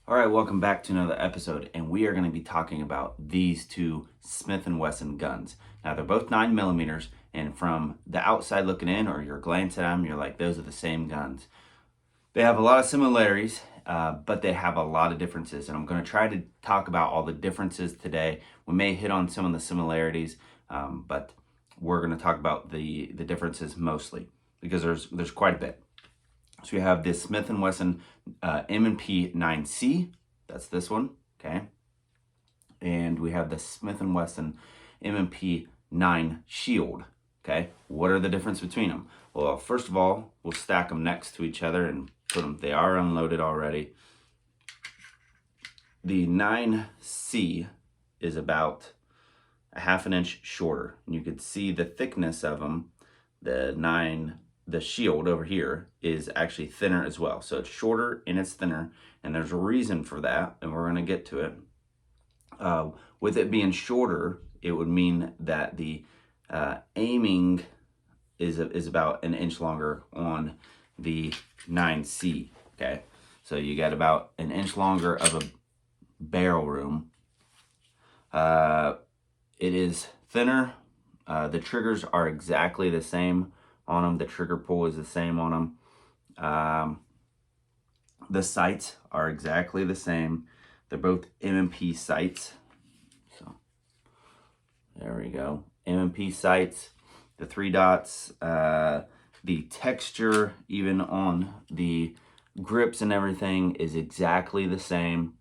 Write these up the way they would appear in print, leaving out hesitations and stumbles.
All right, welcome back to another episode, and we are going to be talking about these two Smith & Wesson guns. Now, they're both 9mm, and from the outside looking in, or you're glancing at them, you're like, those are the same guns. They have a lot of similarities, but they have a lot of differences, and I'm going to try to talk about all the differences today. We may hit on some of the similarities, but we're going to talk about the differences mostly, because there's quite a bit. So we have this Smith & Wesson M&P 9C, that's this one, okay? And we have the Smith & Wesson M&P 9 Shield, okay? What are the difference between them? Well, first of all, we'll stack them next to each other and put them, they are unloaded already. The 9C is about a ½ inch shorter, and you can see the thickness of them. The Shield over here is actually thinner as well. So it's shorter and it's thinner, and there's a reason for that, and we're gonna get to it. With it being shorter, it would mean that the aiming is about an inch longer on the 9C, okay? So you got about an inch longer of a barrel room. It is thinner. The triggers are exactly the same on them. The trigger pull is the same on them. The sights are exactly the same. They're both M&P sights. So there we go. M&P sights, the 3 dots, the texture even on the grips and everything is exactly the same.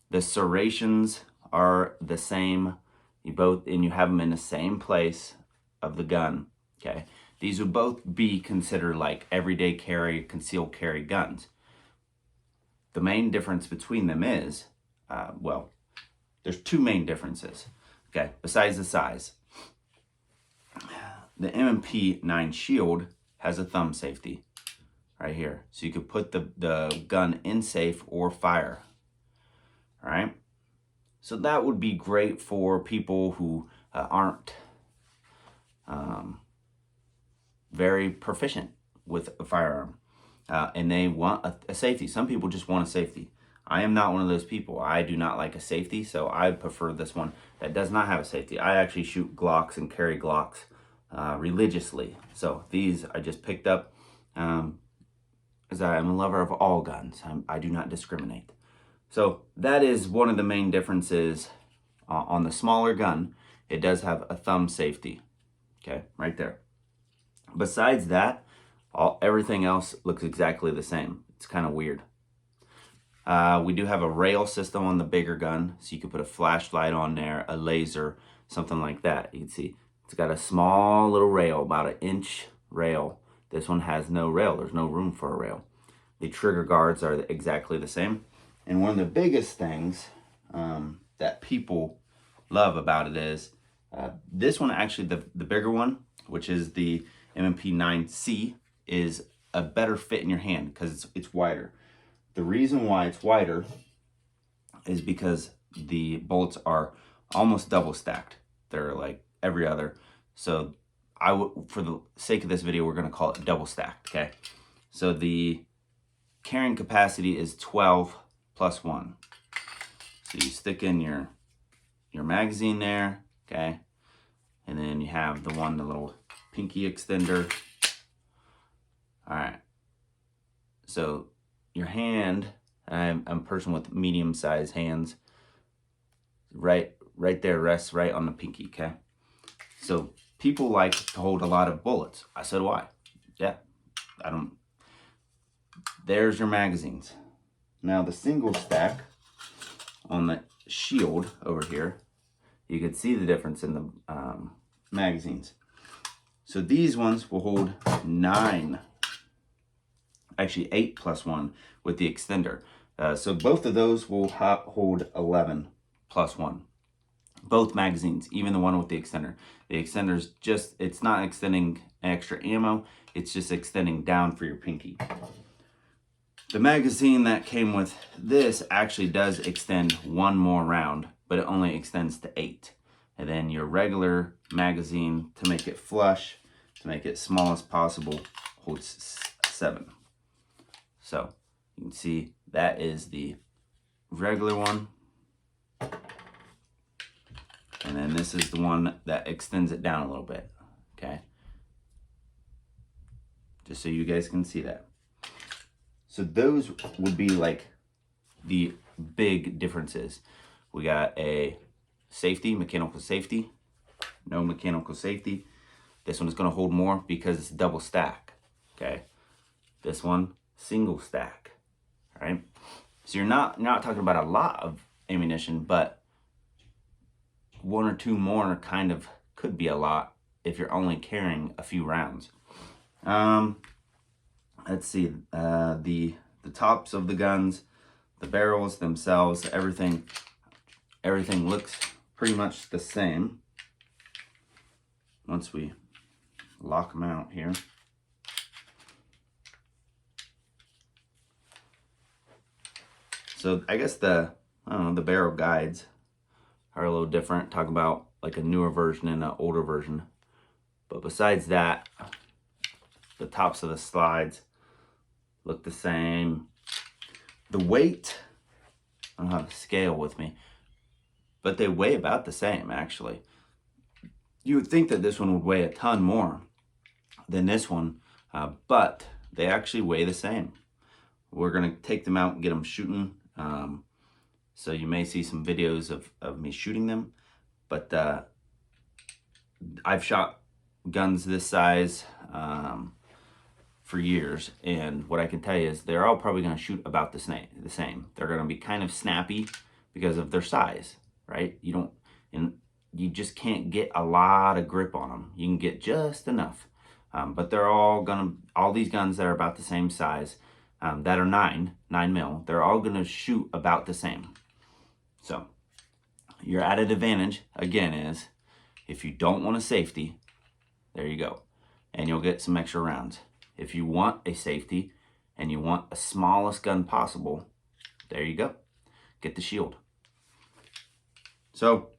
The serrations are the same. You have them in the same place of the gun, okay? These would both be considered like everyday carry, concealed carry guns. The main difference between them is, well, there's 2 main differences, okay, besides the size. The M&P 9 Shield has a thumb safety right here. So you could put the gun in safe or fire, all right? So that would be great for people who aren't very proficient with a firearm, and they want a safety. Some people just want a safety. I am not one of those people. I do not like a safety, so I prefer this one that does not have a safety. I actually shoot Glocks and carry Glocks religiously. So these I just picked up as I am a lover of all guns. I do not discriminate. So that is one of the main differences. On the smaller gun, it does have a thumb safety, okay, right there. Besides that, everything else looks exactly the same. It's kind of weird. We do have a rail system on the bigger gun, so you can put a flashlight on there, a laser, something like that. You can see it's got a small little rail, about an inch rail. This one has no rail. There's no room for a rail. The trigger guards are exactly the same. And one of the biggest things that people love about it is this one, actually the bigger one, which is the M&P 9C, is a better fit in your hand because it's wider. The reason why it's wider is because the bolts are almost double stacked. They're like every other. So for the sake of this video, we're gonna call it double stacked, okay? So the carrying capacity is 12 plus 1. So you stick in your magazine there, okay? And then you have the little pinky extender. All right. So your hand, I'm a person with medium-sized hands. Right there rests right on the pinky, okay? So people like to hold a lot of bullets. So do I. Yeah, I don't. There's your magazines. Now the single stack on the Shield over here, you can see the difference in the magazines. So these ones will hold 9, actually 8 plus 1 with the extender. So both of those will hold 11 plus 1. Both magazines, even the one with the extender. The extender's just, it's not extending extra ammo, it's just extending down for your pinky. The magazine that came with this actually does extend 1 more round, but it only extends to 8. And then your regular magazine, to make it flush, to make it small as possible, holds 7. So you can see that is the regular one. And then this is the one that extends it down a little bit, okay? Just so you guys can see that. So those would be like the big differences. We got a safety, mechanical safety, no mechanical safety. This one is going to hold more because it's double stack, okay? This one, single stack, all right? So you're not talking about a lot of ammunition, but one or two more kind of could be a lot if you're only carrying a few rounds. Let's see, the tops of the guns, the barrels themselves, everything looks pretty much the same once we lock them out here. So I guess the barrel guides are a little different. Talk about like a newer version and an older version. But besides that, the tops of the slides look the same. The weight, I don't have a scale with me, but they weigh about the same actually. You would think that this one would weigh a ton more than this one, but they actually weigh the same. We're gonna take them out and get them shooting. So you may see some videos of me shooting them, but I've shot guns this size for years, and what I can tell you is they're all probably going to shoot about the same. They're going to be kind of snappy because of their size, right? You just can't get a lot of grip on them. You can get just enough, but they're all these guns that are about the same size, that are 9 mil, they're all going to shoot about the same. So your added advantage again is if you don't want a safety, there you go, and you'll get some extra rounds. If you want a safety and you want the smallest gun possible, there you go, get the shield. So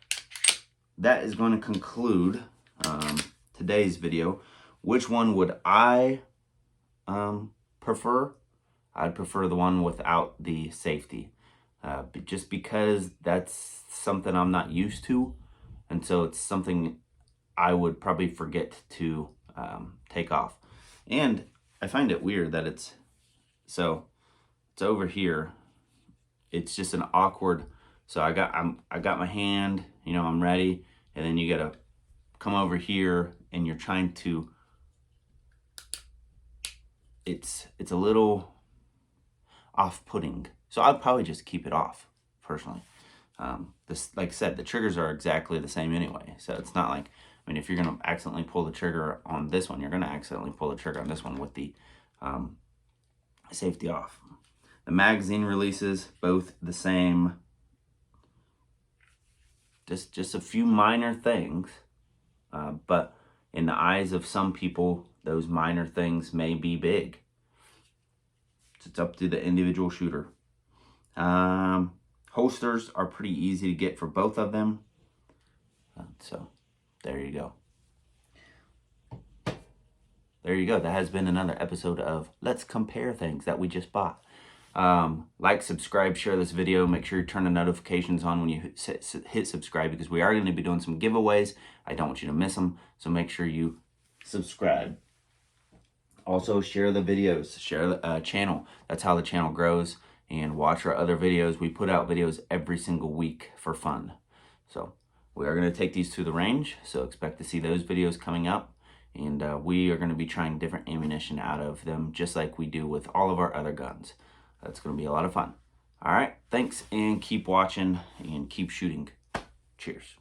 that is going to conclude today's video. Which one would I prefer? I'd prefer the one without the safety, just because that's something I'm not used to, and so it's something I would probably forget to take off. And I find it weird that it's over here. It's just an awkward. So I got my hand, I'm ready, and then you gotta come over here and you're trying to. It's a little off-putting. So I'd probably just keep it off personally. This, like I said, the triggers are exactly the same anyway. So it's not like, if you're going to accidentally pull the trigger on this one, you're going to accidentally pull the trigger on this one with the safety off. The magazine releases, both the same. Just a few minor things, but in the eyes of some people, those minor things may be big. It's up to the individual shooter. Holsters are pretty easy to get for both of them. So there you go. There you go. That has been another episode of Let's Compare Things that we just bought. Like, subscribe, share this video. Make sure you turn the notifications on when you hit subscribe, because we are going to be doing some giveaways. I don't want you to miss them. So make sure you subscribe. Also, share the videos, share the channel. That's how the channel grows. And watch our other videos. We put out videos every single week for fun. So we are going to take these to the range. So expect to see those videos coming up. And we are going to be trying different ammunition out of them, just like we do with all of our other guns. That's going to be a lot of fun. All right, thanks, and keep watching and keep shooting. Cheers.